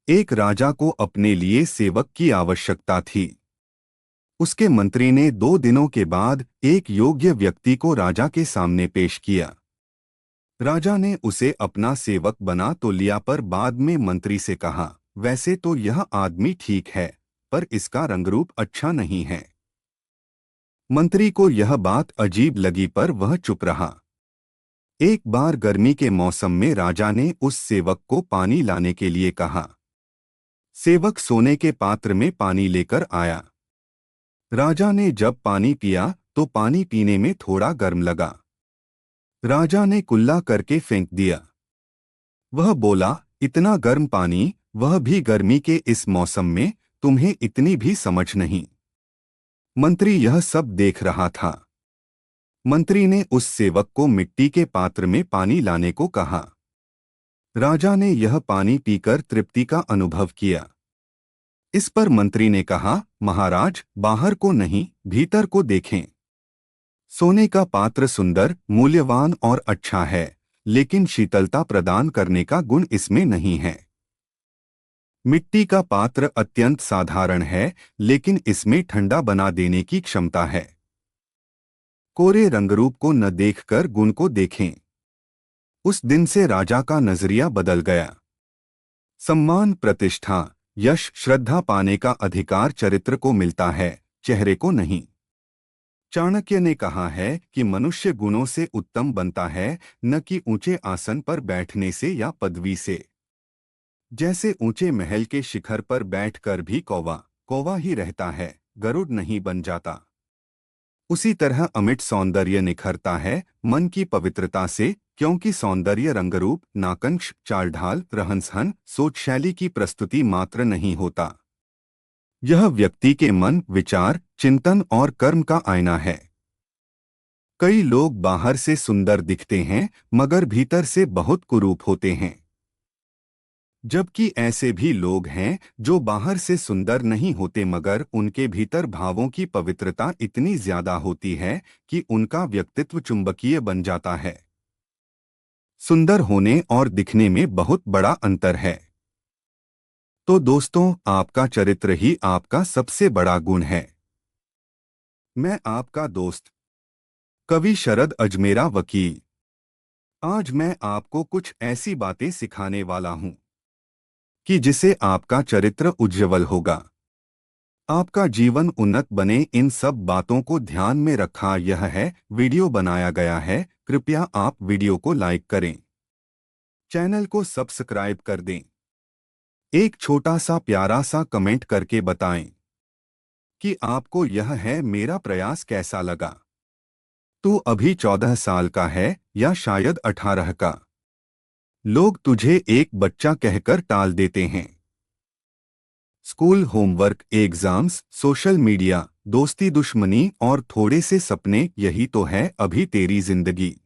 एक राजा को अपने लिए सेवक की आवश्यकता थी। उसके मंत्री ने 2 दिनों के बाद एक योग्य व्यक्ति को राजा के सामने पेश किया। राजा ने उसे अपना सेवक बना तो लिया, पर बाद में मंत्री से कहा, वैसे तो यह आदमी ठीक है, पर इसका रंगरूप अच्छा नहीं है। मंत्री को यह बात अजीब लगी, पर वह चुप रहा। एक बार गर्मी के मौसम में राजा ने उस सेवक को पानी लाने के लिए कहा। सेवक सोने के पात्र में पानी लेकर आया। राजा ने जब पानी पिया तो पानी पीने में थोड़ा गर्म लगा। राजा ने कुल्ला करके फेंक दिया। वह बोला, इतना गर्म पानी, वह भी गर्मी के इस मौसम में, तुम्हें इतनी भी समझ नहीं। मंत्री यह सब देख रहा था। मंत्री ने उस सेवक को मिट्टी के पात्र में पानी लाने को कहा। राजा ने यह पानी पीकर तृप्ति का अनुभव किया। इस पर मंत्री ने कहा, महाराज, बाहर को नहीं, भीतर को देखें। सोने का पात्र सुंदर, मूल्यवान और अच्छा है, लेकिन शीतलता प्रदान करने का गुण इसमें नहीं है। मिट्टी का पात्र अत्यंत साधारण है, लेकिन इसमें ठंडा बना देने की क्षमता है। कोरे रंगरूप को न देखकर गुण को देखें। उस दिन से राजा का नजरिया बदल गया। सम्मान, प्रतिष्ठा, यश, श्रद्धा पाने का अधिकार चरित्र को मिलता है, चेहरे को नहीं। चाणक्य ने कहा है कि मनुष्य गुणों से उत्तम बनता है, न कि ऊंचे आसन पर बैठने से या पदवी से। जैसे ऊंचे महल के शिखर पर बैठकर भी कौवा कौवा ही रहता है, गरुड़ नहीं बन जाता, उसी तरह अमिट सौंदर्य निखरता है मन की पवित्रता से, क्योंकि सौंदर्य रंगरूप, नाकंश, चालढाल, रहन-सहन, सोच शैली की प्रस्तुति मात्र नहीं होता। यह व्यक्ति के मन, विचार, चिंतन और कर्म का आईना है। कई लोग बाहर से सुंदर दिखते हैं, मगर भीतर से बहुत कुरूप होते हैं। जबकि ऐसे भी लोग हैं जो बाहर से सुंदर नहीं होते, मगर उनके भीतर भावों की पवित्रता इतनी ज्यादा होती है कि उनका व्यक्तित्व चुंबकीय बन जाता है। सुंदर होने और दिखने में बहुत बड़ा अंतर है। तो दोस्तों, आपका चरित्र ही आपका सबसे बड़ा गुण है। मैं आपका दोस्त कवि शरद अजमेरा वकील। आज मैं आपको कुछ ऐसी बातें सिखाने वाला हूं कि जिसे आपका चरित्र उज्ज्वल होगा, आपका जीवन उन्नत बने। इन सब बातों को ध्यान में रखा यह है वीडियो बनाया गया है। कृपया आप वीडियो को लाइक करें, चैनल को सब्सक्राइब कर दें, एक छोटा सा प्यारा सा कमेंट करके बताएं कि आपको यह है मेरा प्रयास कैसा लगा। तू अभी 14 साल का है या शायद 18 का। लोग तुझे एक बच्चा कहकर टाल देते हैं। School, homework, exams, social media, दोस्ती, दुश्मनी और थोड़े से सपने, यही तो है अभी तेरी जिंदगी।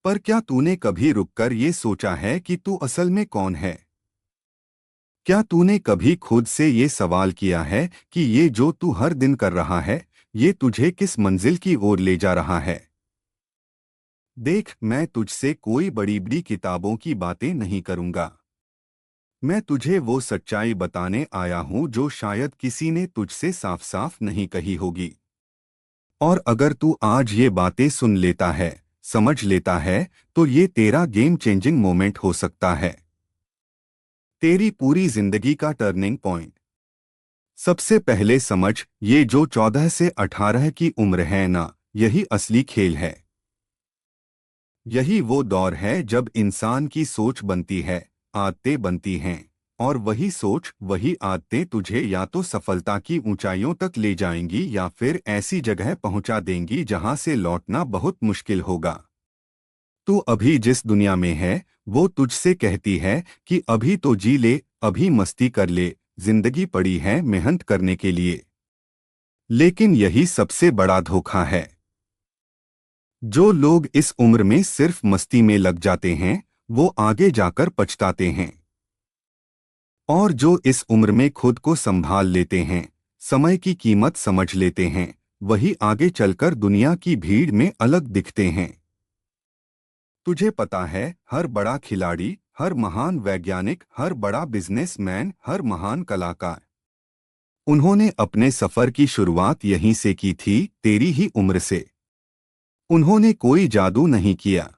पर क्या तूने कभी रुककर ये सोचा है कि तू असल में कौन है? क्या तूने कभी खुद से ये सवाल किया है कि ये जो तू हर दिन कर रहा है, ये तुझे किस मंजिल की ओर ले जा रहा है? देख, मैं तुझसे कोई बड़ी बड़ी किताबों की बातें नहीं करूंगा। मैं तुझे वो सच्चाई बताने आया हूं जो शायद किसी ने तुझसे साफ साफ नहीं कही होगी। और अगर तू आज ये बातें सुन लेता है, समझ लेता है, तो ये तेरा गेम चेंजिंग मोमेंट हो सकता है, तेरी पूरी जिंदगी का टर्निंग पॉइंट। सबसे पहले समझ, ये जो 14 से 18 की उम्र है ना, यही असली खेल है। यही वो दौर है जब इंसान की सोच बनती है, आदतें बनती हैं, और वही सोच, वही आदतें तुझे या तो सफलता की ऊंचाइयों तक ले जाएंगी या फिर ऐसी जगह पहुंचा देंगी जहां से लौटना बहुत मुश्किल होगा। तू अभी जिस दुनिया में है, वो तुझसे कहती है कि अभी तो जी ले, अभी मस्ती कर ले, जिंदगी पड़ी है मेहनत करने के लिए। लेकिन यही सबसे बड़ा धोखा है। जो लोग इस उम्र में सिर्फ मस्ती में लग जाते हैं, वो आगे जाकर पछताते हैं। और जो इस उम्र में खुद को संभाल लेते हैं, समय की कीमत समझ लेते हैं, वही आगे चलकर दुनिया की भीड़ में अलग दिखते हैं। तुझे पता है, हर बड़ा खिलाड़ी, हर महान वैज्ञानिक, हर बड़ा बिजनेसमैन, हर महान कलाकार, उन्होंने अपने सफर की शुरुआत यहीं से की थी, तेरी ही उम्र से। उन्होंने कोई जादू नहीं किया,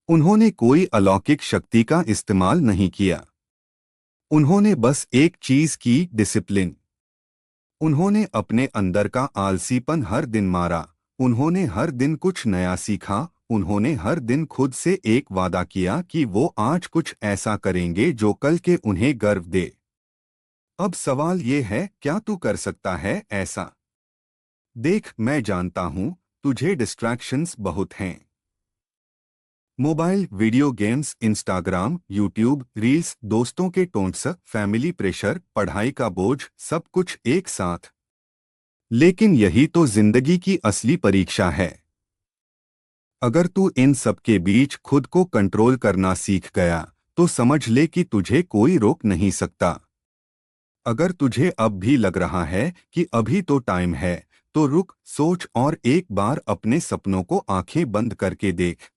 उन्होंने कोई अलौकिक शक्ति का इस्तेमाल नहीं किया। उन्होंने बस एक चीज की, डिसिप्लिन। उन्होंने अपने अंदर का आलसीपन हर दिन मारा। उन्होंने हर दिन कुछ नया सीखा। उन्होंने हर दिन खुद से एक वादा किया कि वो आज कुछ ऐसा करेंगे जो कल के उन्हें गर्व दे। अब सवाल ये है, क्या तू कर सकता है ऐसा? देख, मैं जानता हूं तुझे डिस्ट्रैक्शंस बहुत हैं। Mobile, video games, Instagram, YouTube, reels, दोस्तों के टोन्ट्स, फैमिली प्रेशर, पढ़ाई का बोझ, सब कुछ एक साथ। लेकिन यही तो जिंदगी की असली परीक्षा है। अगर तू इन सब के बीच खुद को कंट्रोल करना सीख गया, तो समझ ले कि तुझे कोई रोक नहीं सकता। अगर तुझे अब भी लग रहा है कि अभी तो टाइम है, तो रुक, सोच और एक बार अपने सपनों को आंखें बंद करके देख।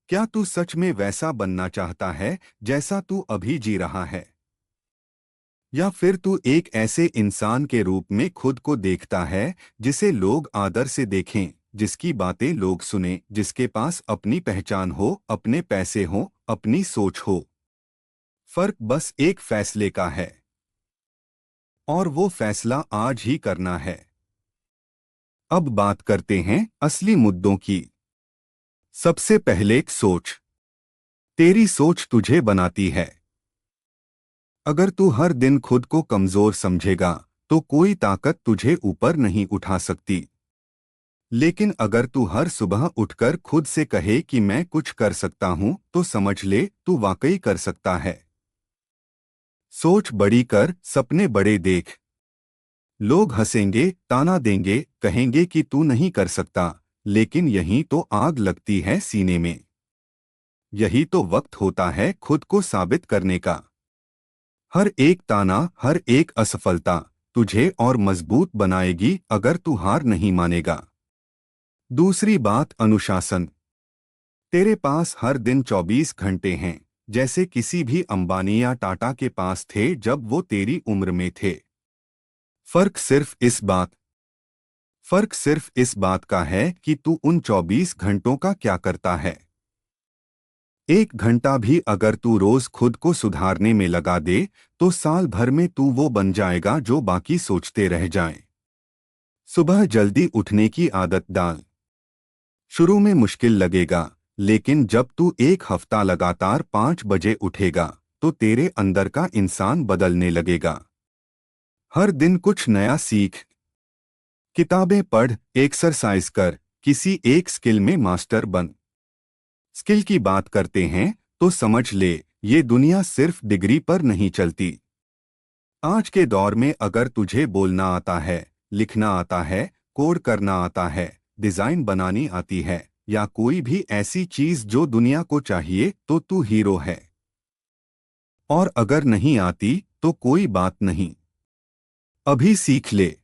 क्या तू सच में वैसा बनना चाहता है जैसा तू अभी जी रहा है? या फिर तू एक ऐसे इंसान के रूप में खुद को देखता है जिसे लोग आदर से देखें, जिसकी बातें लोग सुने, जिसके पास अपनी पहचान हो, अपने पैसे हो, अपनी सोच हो? फर्क बस एक फैसले का है, और वो फैसला आज ही करना है। अब बात करते हैं असली मुद्दों की। सबसे पहले सोच। तेरी सोच तुझे बनाती है। अगर तू हर दिन खुद को कमजोर समझेगा, तो कोई ताकत तुझे ऊपर नहीं उठा सकती। लेकिन अगर तू हर सुबह उठकर खुद से कहे कि मैं कुछ कर सकता हूं, तो समझ ले, तू वाकई कर सकता है। सोच बड़ी कर, सपने बड़े देख। लोग हंसेंगे, ताना देंगे, कहेंगे कि तू नहीं कर सकता, लेकिन यही तो आग लगती है सीने में। यही तो वक्त होता है खुद को साबित करने का। हर एक ताना, हर एक असफलता तुझे और मजबूत बनाएगी, अगर तू हार नहीं मानेगा। दूसरी बात, अनुशासन। तेरे पास हर दिन 24 घंटे हैं, जैसे किसी भी अंबानी या टाटा के पास थे जब वो तेरी उम्र में थे। फर्क सिर्फ इस बात फर्क सिर्फ इस बात का है कि तू उन 24 घंटों का क्या करता है। एक घंटा भी अगर तू रोज खुद को सुधारने में लगा दे, तो साल भर में तू वो बन जाएगा जो बाकी सोचते रह जाएं। सुबह जल्दी उठने की आदत डाल। शुरू में मुश्किल लगेगा, लेकिन जब तू एक हफ्ता लगातार 5 बजे उठेगा, तो तेरे अंदर का इंसान बदलने लगेगा। हर दिन कुछ नया सीख। किताबें पढ़, एक्सरसाइज कर, किसी एक स्किल में मास्टर बन। स्किल की बात करते हैं तो समझ ले, ये दुनिया सिर्फ डिग्री पर नहीं चलती। आज के दौर में अगर तुझे बोलना आता है, लिखना आता है, कोड करना आता है, डिजाइन बनानी आती है, या कोई भी ऐसी चीज जो दुनिया को चाहिए, तो तू हीरो है। और अगर नहीं आती तो कोई बात नहीं, अभी सीख ले।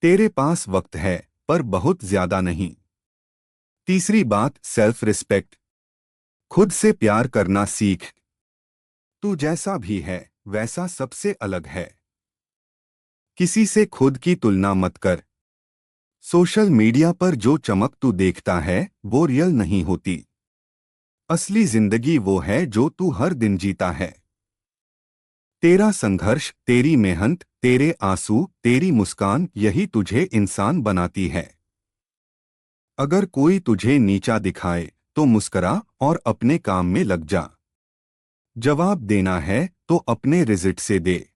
तेरे पास वक्त है, पर बहुत ज्यादा नहीं। तीसरी बात, सेल्फ रिस्पेक्ट। खुद से प्यार करना सीख। तू जैसा भी है, वैसा सबसे अलग है। किसी से खुद की तुलना मत कर। सोशल मीडिया पर जो चमक तू देखता है, वो रियल नहीं होती। असली जिंदगी वो है जो तू हर दिन जीता है। तेरा संघर्ष, तेरी मेहनत, तेरे आंसू, तेरी मुस्कान, यही तुझे इंसान बनाती है। अगर कोई तुझे नीचा दिखाए, तो मुस्करा और अपने काम में लग जा। जवाब देना है तो अपने रिजल्ट से दे।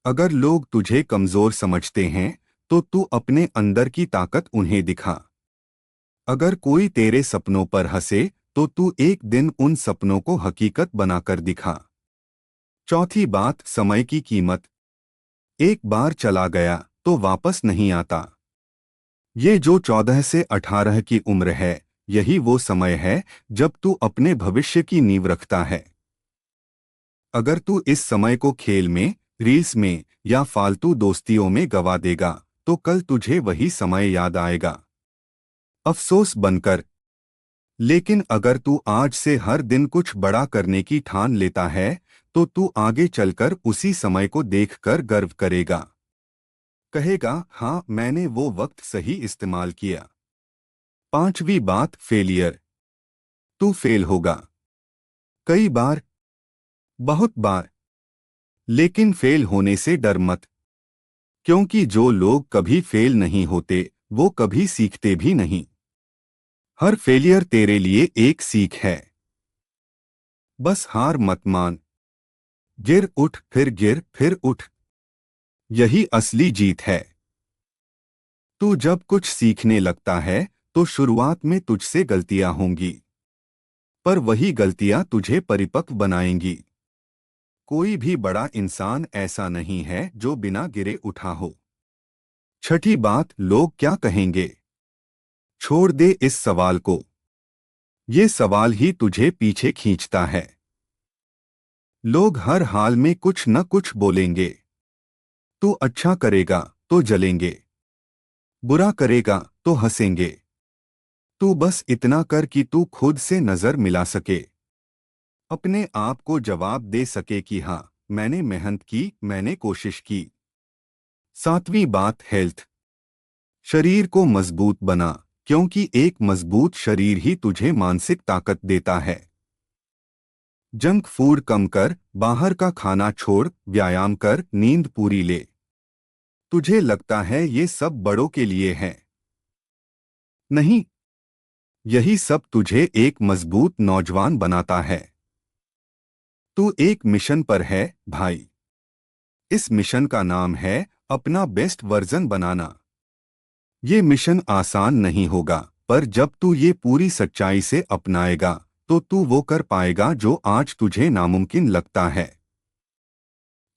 अगर लोग तुझे कमजोर समझते हैं, तो तू अपने अंदर की ताकत उन्हें दिखा। अगर कोई तेरे सपनों पर हंसे, तो तू एक दिन उन सपनों को हकीकत बनाकर दिखा। चौथी बात, समय की कीमत। एक बार चला गया तो वापस नहीं आता। ये जो 14 से 18 की उम्र है, यही वो समय है जब तू अपने भविष्य की नींव रखता है। अगर तू इस समय को खेल में, रील्स में या फालतू दोस्तियों में गवा देगा, तो कल तुझे वही समय याद आएगा, अफसोस बनकर। लेकिन अगर तू आज से हर दिन कुछ बड़ा करने की ठान लेता है तो तू आगे चलकर उसी समय को देखकर गर्व करेगा। कहेगा, हाँ, मैंने वो वक्त सही इस्तेमाल किया। पांचवी बात, फेलियर। तू फेल होगा। कई बार, बहुत बार। लेकिन फेल होने से डर मत, क्योंकि जो लोग कभी फेल नहीं होते वो कभी सीखते भी नहीं। हर फेलियर तेरे लिए एक सीख है। बस हार मत मान। गिर फिर उठ। यही असली जीत है। तू जब कुछ सीखने लगता है तो शुरुआत में तुझसे गलतियां होंगी, पर वही गलतियां तुझे परिपक्व बनाएंगी। कोई भी बड़ा इंसान ऐसा नहीं है जो बिना गिरे उठा हो। छठी बात, लोग क्या कहेंगे। छोड़ दे इस सवाल को। ये सवाल ही तुझे पीछे खींचता है। लोग हर हाल में कुछ न कुछ बोलेंगे। तू अच्छा करेगा तो जलेंगे, बुरा करेगा तो हंसेंगे। तू बस इतना कर कि तू खुद से नजर मिला सके, अपने आप को जवाब दे सके कि हाँ, मैंने मेहनत की, मैंने कोशिश की। सातवीं बात, हेल्थ। शरीर को मजबूत बना, क्योंकि एक मजबूत शरीर ही तुझे मानसिक ताकत देता है। जंक फूड कम कर, बाहर का खाना छोड़, व्यायाम कर, नींद पूरी ले। तुझे लगता है ये सब बड़ों के लिए है। नहीं, यही सब तुझे एक मजबूत नौजवान बनाता है। तू एक मिशन पर है, भाई। इस मिशन का नाम है अपना बेस्ट वर्जन बनाना। ये मिशन आसान नहीं होगा, पर जब तू ये पूरी सच्चाई से अपनाएगा तो तू वो कर पाएगा जो आज तुझे नामुमकिन लगता है।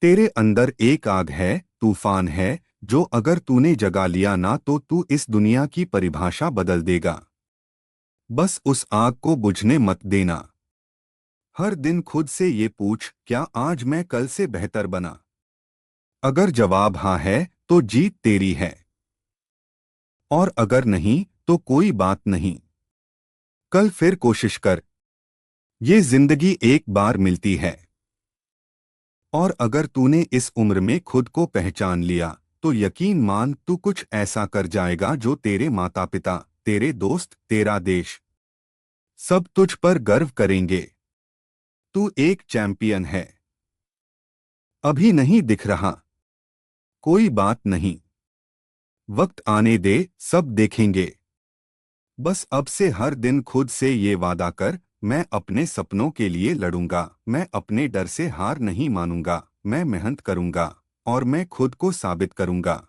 तेरे अंदर एक आग है, तूफान है, जो अगर तूने जगा लिया ना तो तू इस दुनिया की परिभाषा बदल देगा। बस उस आग को बुझने मत देना। हर दिन खुद से ये पूछ, क्या आज मैं कल से बेहतर बना? अगर जवाब हाँ है तो जीत तेरी है, और अगर नहीं तो कोई बात नहीं। कल फिर कोशिश कर। ये जिंदगी एक बार मिलती है, और अगर तूने इस उम्र में खुद को पहचान लिया तो यकीन मान तू कुछ ऐसा कर जाएगा जो तेरे माता पिता, तेरे दोस्त, तेरा देश सब तुझ पर गर्व करेंगे। तू एक चैंपियन है। अभी नहीं दिख रहा, कोई बात नहीं। वक्त आने दे, सब देखेंगे। बस अब से हर दिन खुद से ये वादा कर, मैं अपने सपनों के लिए लड़ूंगा, मैं अपने डर से हार नहीं मानूंगा, मैं मेहनत करूंगा और मैं खुद को साबित करूंगा।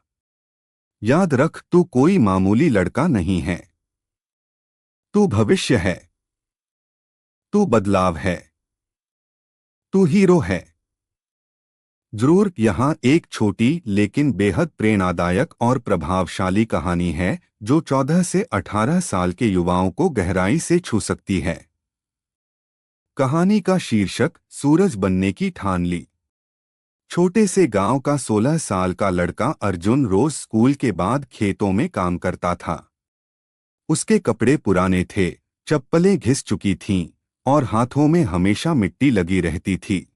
याद रख, तू कोई मामूली लड़का नहीं है। तू भविष्य है। तू बदलाव है। तू हीरो है। जरूर, यहाँ एक छोटी लेकिन बेहद प्रेरणादायक और प्रभावशाली कहानी है जो 14 से 18 साल के युवाओं को गहराई से छू सकती है। कहानी का शीर्षक, सूरज बनने की ठान ली। छोटे से गांव का 16 साल का लड़का अर्जुन रोज स्कूल के बाद खेतों में काम करता था। उसके कपड़े पुराने थे, चप्पलें घिस चुकी थीं और हाथों में हमेशा मिट्टी लगी रहती थी।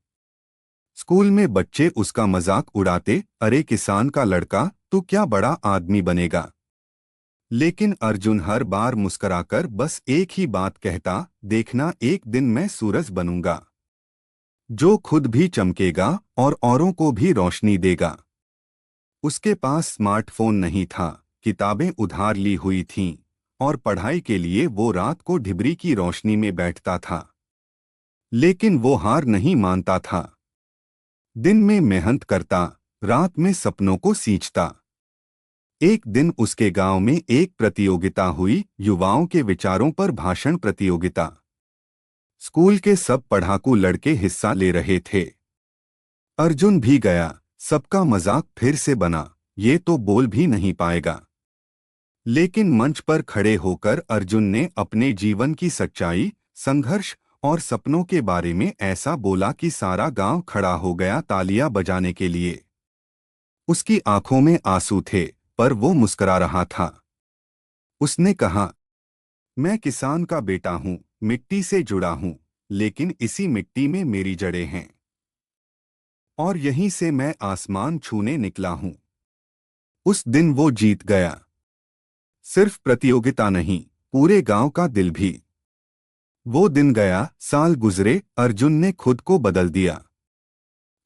स्कूल में बच्चे उसका मजाक उड़ाते, अरे किसान का लड़का, तू क्या बड़ा आदमी बनेगा। लेकिन अर्जुन हर बार मुस्कराकर बस एक ही बात कहता, देखना एक दिन मैं सूरज बनूंगा, जो खुद भी चमकेगा और औरों को भी रोशनी देगा। उसके पास स्मार्टफोन नहीं था, किताबें उधार ली हुई थीं और पढ़ाई के लिए वो रात को ढिबरी की रोशनी में बैठता था। लेकिन वो हार नहीं मानता था। दिन में मेहनत करता, रात में सपनों को सींचता। एक दिन उसके गांव में एक प्रतियोगिता हुई, युवाओं के विचारों पर भाषण प्रतियोगिता। स्कूल के सब पढ़ाकू लड़के हिस्सा ले रहे थे। अर्जुन भी गया। सबका मजाक फिर से बना, ये तो बोल भी नहीं पाएगा। लेकिन मंच पर खड़े होकर अर्जुन ने अपने जीवन की सच्चाई, संघर्ष और सपनों के बारे में ऐसा बोला कि सारा गांव खड़ा हो गया तालियां बजाने के लिए। उसकी आंखों में आंसू थे, पर वो मुस्कुरा रहा था। उसने कहा, मैं किसान का बेटा हूँ, मिट्टी से जुड़ा हूँ, लेकिन इसी मिट्टी में मेरी जड़ें हैं और यहीं से मैं आसमान छूने निकला हूँ। उस दिन वो जीत गया। सिर्फ प्रतियोगिता नहीं, पूरे गांव का दिल भी। वो दिन गया, साल गुजरे, अर्जुन ने खुद को बदल दिया।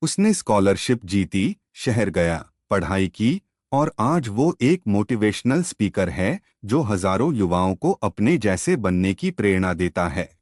उसने स्कॉलरशिप जीती, शहर गया, पढ़ाई की और आज वो एक मोटिवेशनल स्पीकर है जो हजारों युवाओं को अपने जैसे बनने की प्रेरणा देता है।